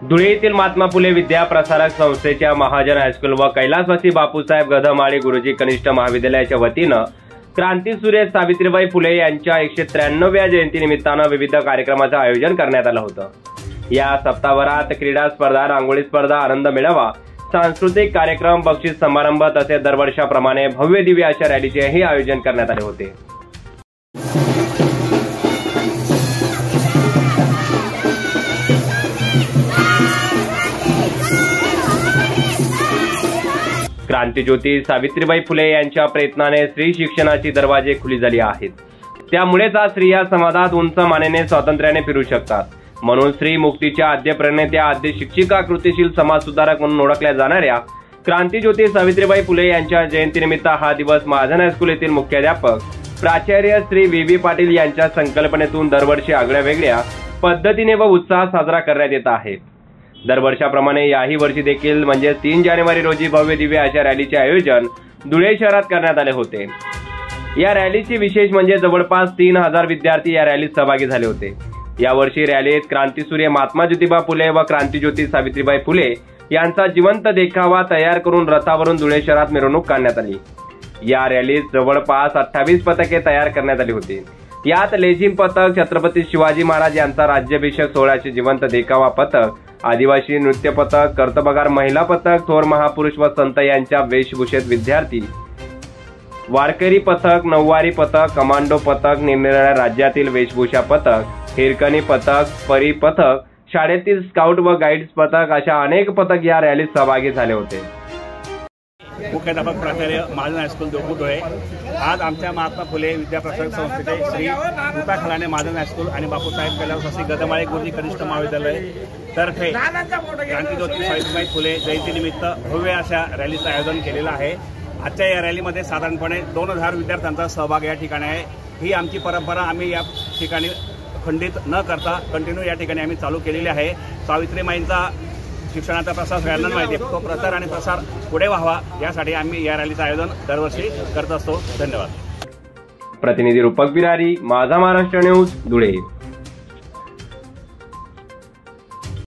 धुळे येथील महात्मा फुले विद्या प्रसारक संस्थेच्या महाजन हायस्कूल व कैलासवासी बापूसाहेब गधमाळे गुरुजी कनिष्ठ महाविद्यालयाच्या वतीनं क्रांतीसूर्य सावित्रीबाई फुले यांच्या 193व्या जयंतीनिमित्तानं विविध कार्यक्रमाचं आयोजन करण्यात आलं होतं। या सप्ताहभरात क्रीडा स्पर्धा, रांगोळी स्पर्धा, आनंद मेळावा, सांस्कृतिक कार्यक्रम, बक्षीस समारंभ तसेच दरवर्षाप्रमाणे भव्य दिव्य अशा रॅलीचेही आयोजन करण्यात आले होते। क्रांतीज्योती सावित्रीबाई फुले यांच्या प्रयत्नाने स्त्री शिक्षणाची दरवाजे खुली झाली आहेत। त्यामुळेच आज स्त्रिया समाजात उंच मानेने स्वातंत्र्याने फिरू शकतात। म्हणून स्त्री मुक्तीच्या आद्य प्रणेत्या, आद्य शिक्षिका, कृतिशील समाज सुधारक म्हणून ओळखल्या जाणाऱ्या क्रांतीज्योती सावित्रीबाई फुले यांच्या जयंतीनिमित्त हा दिवस महाजन हायस्कूल येथील मुख्याध्यापक प्राचार्य श्री व्ही पाटील यांच्या संकल्पनेतून दरवर्षी आगळ्या-वेगळ्या पद्धतीने व उत्साहात साजरा करण्यात येत आहे। दरवर्षाप्रमाणे याही वर्षी देखील म्हणजे 3 जानेवारी रोजी भव्य दिव्य अशा रॅलीचे आयोजन धुळे शहरात करण्यात आले होते। या रॅलीची विशेष म्हणजे जवळपास 3000 विद्यार्थी या रॅलीत सहभागी झाले होते। यावर्षी रॅलीत क्रांतीसूर्य महात्मा ज्योतिबा फुले व क्रांतीज्योती सावित्रीबाई फुले यांचा जिवंत देखावा तयार करून रथावरून धुळे शहरात मिरवणूक काढण्यात आली। या रॅलीत जवळपास 28 पथके तयार करण्यात आली होती। यात लेझिम पथक, छत्रपती शिवाजी महाराज यांचा राज्याभिषेक सोहळ्याचे जिवंत देखावा पथक, आदिवासी नृत्य पथक, कर्तबगार महिला पथक, थोर महापुरुष व संत यांच्या वेशभूषेत विद्यार्थी, वारकरी पथक, नऊवारी पथक, कमांडो पथक, निरनिराळ्या राज्यातील वेशभूषा पथक, हिरकणी पथक, परी पथक, शाळेतील स्काउट व गाईड्स पथक अशा अनेक पथक या रॅलीत सहभागी झाले होते। मुख्याध्यापक प्राचार्य महाजन हायस्कूल धुळे आज आमच्या महात्मा फुले विद्या प्रसारक संस्थेचे श्री कृपा खलाने महाजन हायस्कूल आणि बापूसाहेब कैलासवासी गधमाळे गुरुजी कनिष्ठ महाविद्यालय तर्फे क्रांतीज्योती सावित्रीबाई फुले जयंतीनिमित्त भव्य अशा रॅलीचं आयोजन केलेलं आहे। आजच्या या रॅलीमध्ये साधारणपणे 2000 विद्यार्थ्यांचा सहभाग या ठिकाणी आहे। ही आमची परंपरा आम्ही या ठिकाणी खंडित न करता कंटिन्यू या ठिकाणी आम्ही चालू केलेली आहे। सावित्रीबाईंचा शिक्षणाचा प्रसार सगळ्यांना माहिती आहे, तो प्रचार आणि प्रसार पुढे व्हावा यासाठी आम्ही या रॅलीचं आयोजन दरवर्षी करत असतो। धन्यवाद। प्रतिनिधी रूपक बिरारी, माझा महाराष्ट्र न्यूज, धुळे।